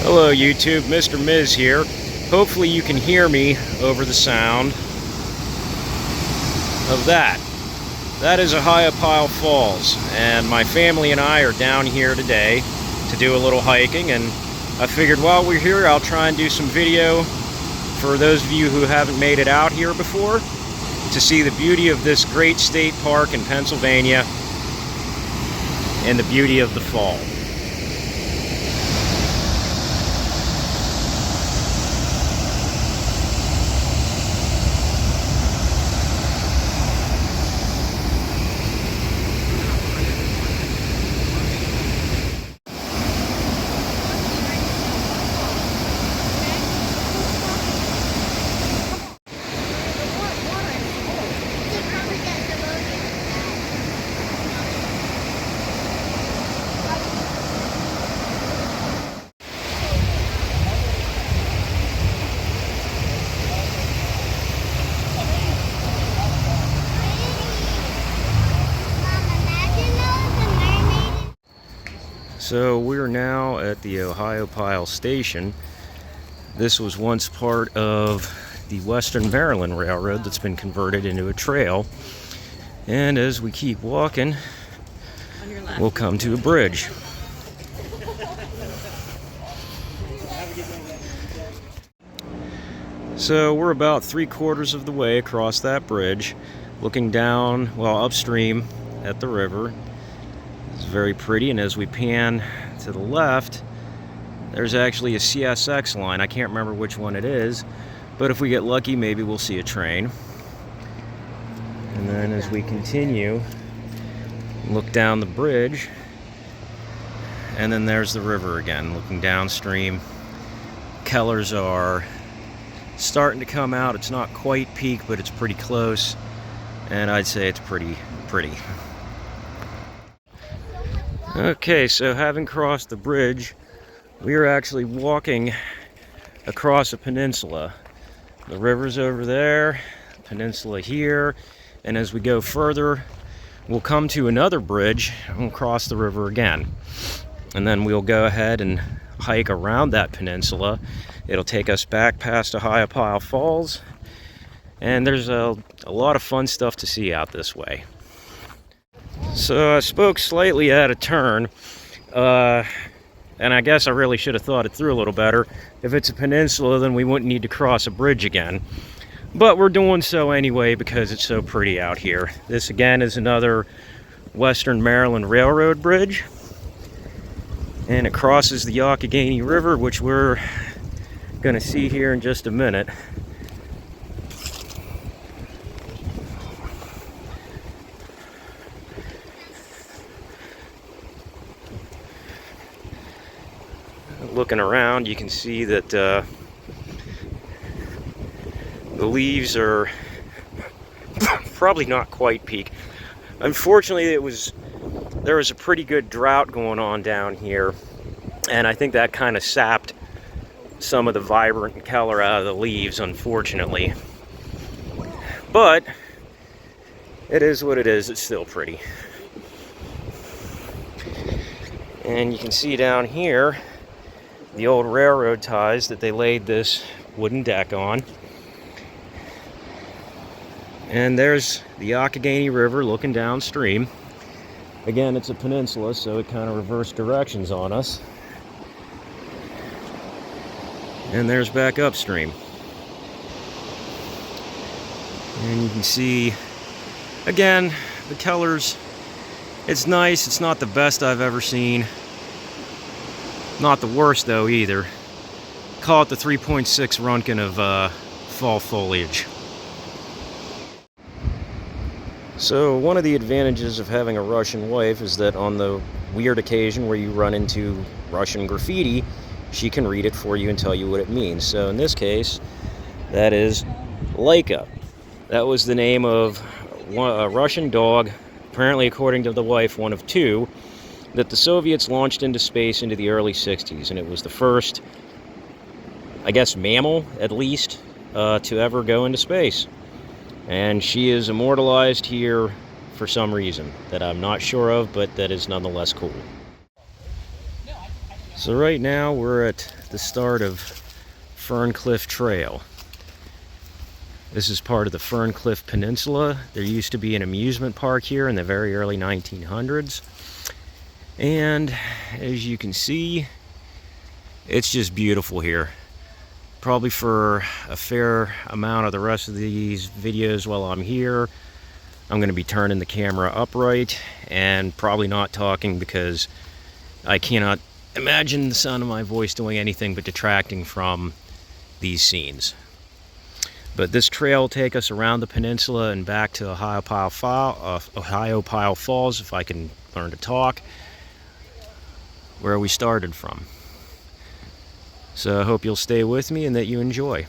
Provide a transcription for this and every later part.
Hello YouTube, Mr. Miz here. Hopefully you can hear me over the sound of that. That is Ohiopyle Falls, and my family and I are down here today to do a little hiking, and I figured while we're here I'll try and do some video for those of you who haven't made it out here before to see the beauty of this great state park in Pennsylvania and the beauty of the fall. So we're now at the Ohiopyle Station. This was once part of the Western Maryland Railroad that's been converted into a trail. And as we keep walking, we'll come to a bridge. So we're about 3/4 of the way across that bridge, looking down, well, upstream at the river. It's very pretty, and as we pan to the left, there's actually a CSX line. I can't remember which one it is, but if we get lucky, maybe we'll see a train. And then as we continue, look down the bridge, and then there's the river again, looking downstream. Colors are starting to come out. It's not quite peak, but it's pretty close, and I'd say it's pretty. Okay, so having crossed the bridge, we are actually walking across a peninsula. The river's over there, peninsula here, and as we go further, we'll come to another bridge and we'll cross the river again. And then we'll go ahead and hike around that peninsula. It'll take us back past Ohiopyle Falls, and there's a lot of fun stuff to see out this way. So I spoke slightly out of turn, and I guess I really should have thought it through a little better. If it's a peninsula, then we wouldn't need to cross a bridge again. But we're doing so anyway because it's so pretty out here. This again is another Western Maryland Railroad bridge, and it crosses the Youghiogheny River, which we're going to see here in just a minute. Looking around, you can see that the leaves are probably not quite peak. Unfortunately, there was a pretty good drought going on down here, and I think that kind of sapped some of the vibrant color out of the leaves, unfortunately. But it is what it is. It's still pretty. And you can see down here the old railroad ties that they laid this wooden deck on. And there's the Youghiogheny River looking downstream. Again, it's a peninsula, so it kind of reversed directions on us. And there's back upstream. And you can see, again, the colors. It's nice. It's not the best I've ever seen. Not the worst, though, either. Call it the 3.6 Runkin of fall foliage. So, one of the advantages of having a Russian wife is that on the weird occasion where you run into Russian graffiti, she can read it for you and tell you what it means. So, in this case, that is Laika. That was the name of a Russian dog, apparently, according to the wife, one of two, that the Soviets launched into space into the early 60s, and it was the first, I guess, mammal, at least, to ever go into space. And she is immortalized here for some reason that I'm not sure of, but that is nonetheless cool. So right now we're at the start of Ferncliff Trail. This is part of the Ferncliff Peninsula. There used to be an amusement park here in the very early 1900s. And as you can see, it's just beautiful here. Probably for a fair amount of the rest of these videos while I'm here, I'm going to be turning the camera upright and probably not talking because I cannot imagine the sound of my voice doing anything but detracting from these scenes. But this trail will take us around the peninsula and back to Ohiopyle Falls, if I can learn to talk, where we started from. So I hope you'll stay with me and that you enjoy.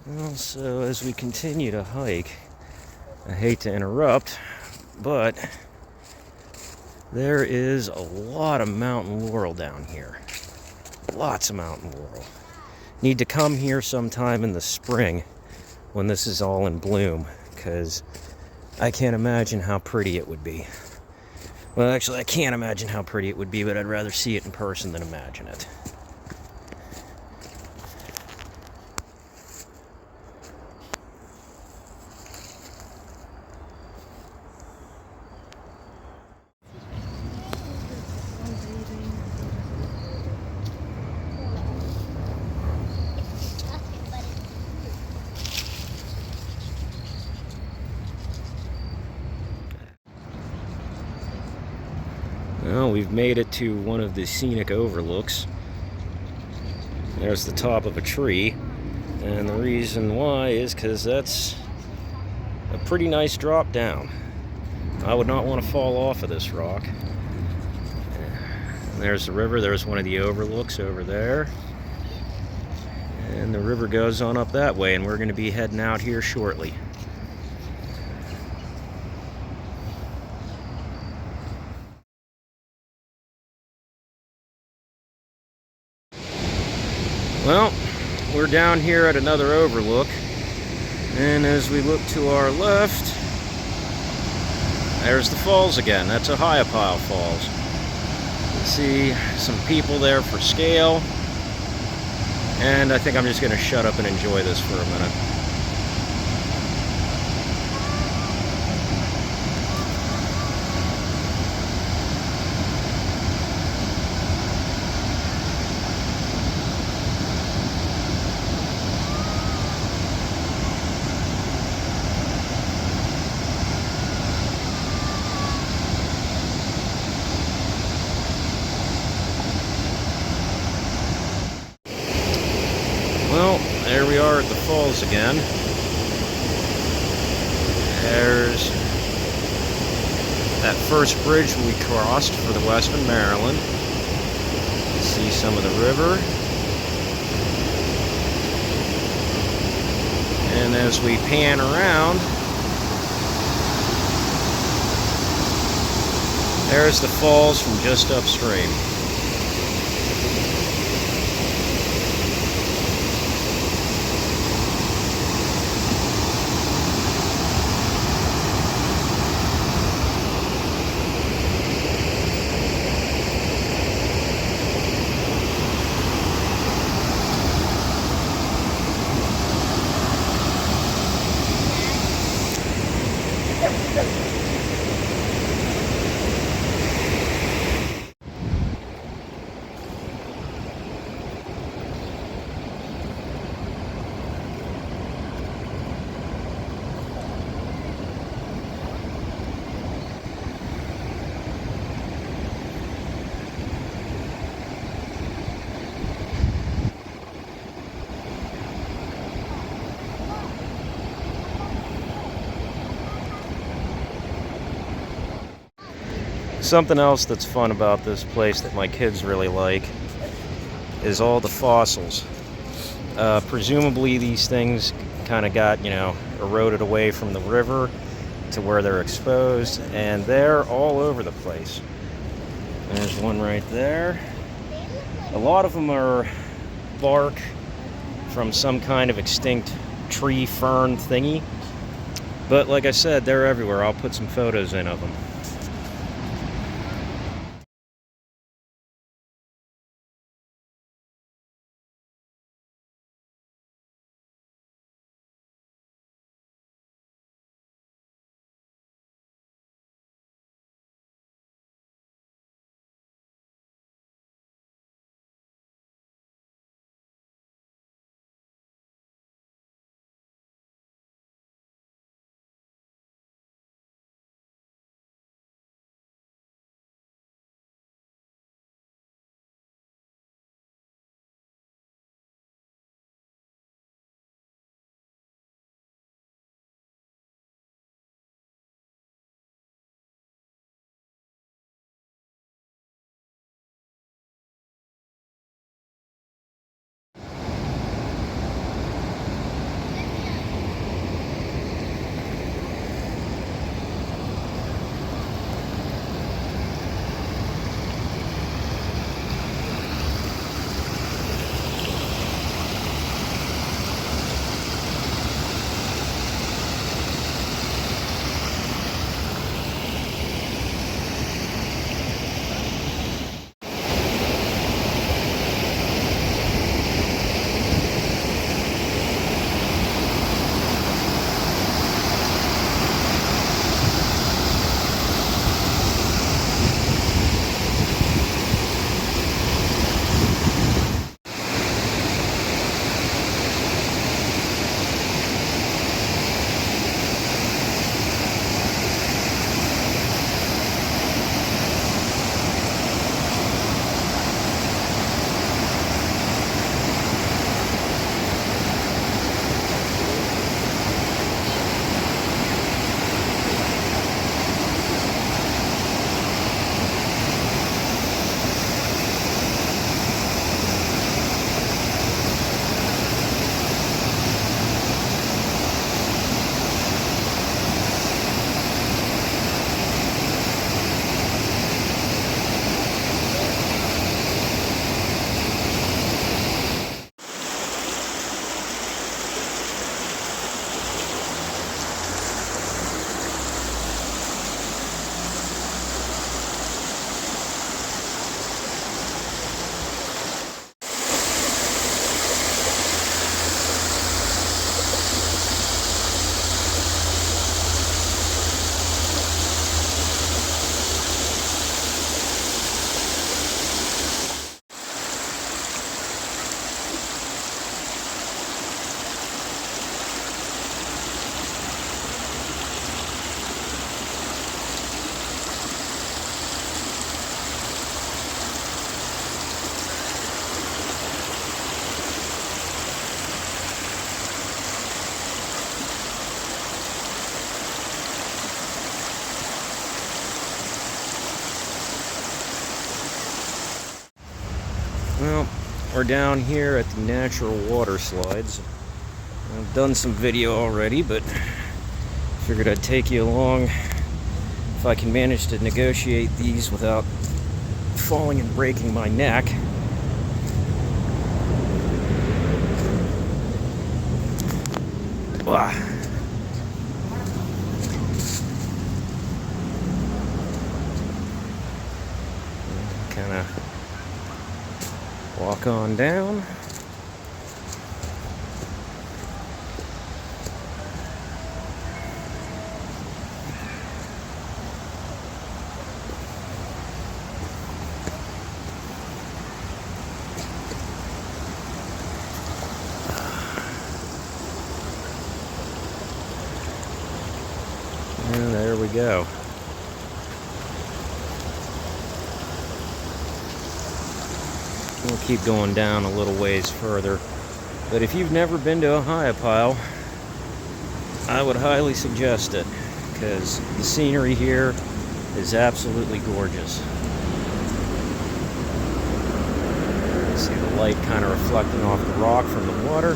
Well, so as we continue to hike, I hate to interrupt, but there is a lot of mountain laurel down here. Lots of mountain laurel. Need to come here sometime in the spring when this is all in bloom, because I can't imagine how pretty it would be. Well, actually, I can't imagine how pretty it would be, but I'd rather see it in person than imagine it. Well, we've made it to one of the scenic overlooks. There's the top of a tree, and the reason why is because that's a pretty nice drop down. I would not want to fall off of this rock. And there's the river. There's one of the overlooks over there. And the river goes on up that way, and we're going to be heading out here shortly. Well, we're down here at another overlook, and as we look to our left, there's the falls again. That's Ohiopyle Falls. You can see some people there for scale, and I think I'm just going to shut up and enjoy this for a minute. There we are at the falls again. There's that first bridge we crossed for the Western Maryland. See some of the river. And as we pan around, there's the falls from just upstream. Something else that's fun about this place that my kids really like is all the fossils. Presumably these things kind of got, eroded away from the river to where they're exposed, and they're all over the place. There's one right there. A lot of them are bark from some kind of extinct tree, fern thingy. But like I said, they're everywhere. I'll put some photos in of them. down here at the natural water slides. I've done some video already, but figured I'd take you along if I can manage to negotiate these without falling and breaking my neck. Wow. Kind of walk on down. And there we go. We'll keep going down a little ways further. But if you've never been to Ohiopyle, I would highly suggest it, because the scenery here is absolutely gorgeous. You see the light kind of reflecting off the rock from the water.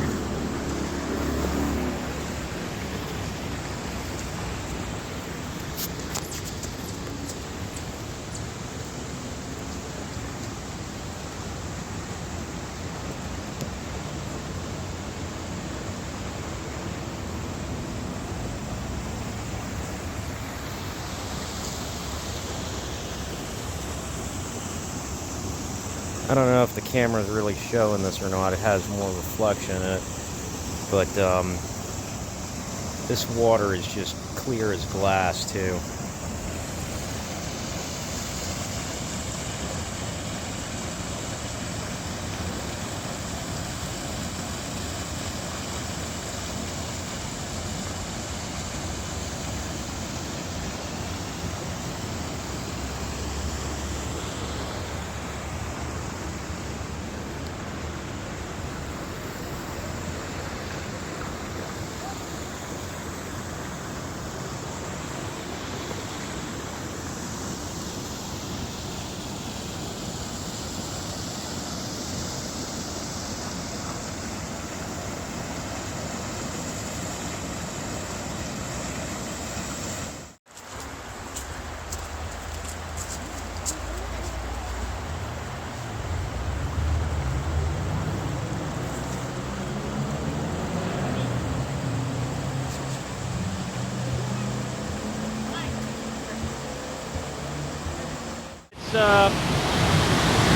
I don't know if the camera's really showing this or not. It has more reflection in it. But this water is just clear as glass, too.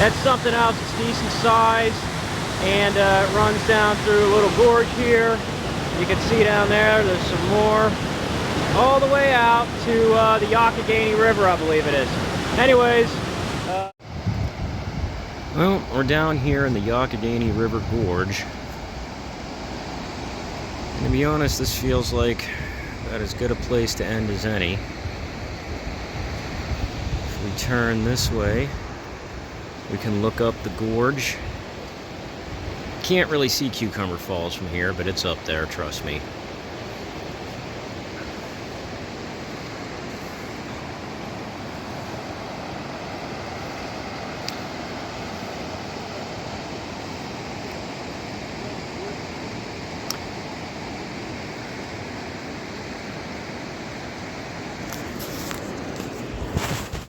That's something else. It's decent size, and it runs down through a little gorge here. You can see down there, there's some more, all the way out to the Youghiogheny River, I believe it is. Anyways, well, we're down here in the Youghiogheny River Gorge. And to be honest, this feels like about as good a place to end as any. If we turn this way, we can look up the gorge. Can't really see Cucumber Falls from here, but it's up there, trust me.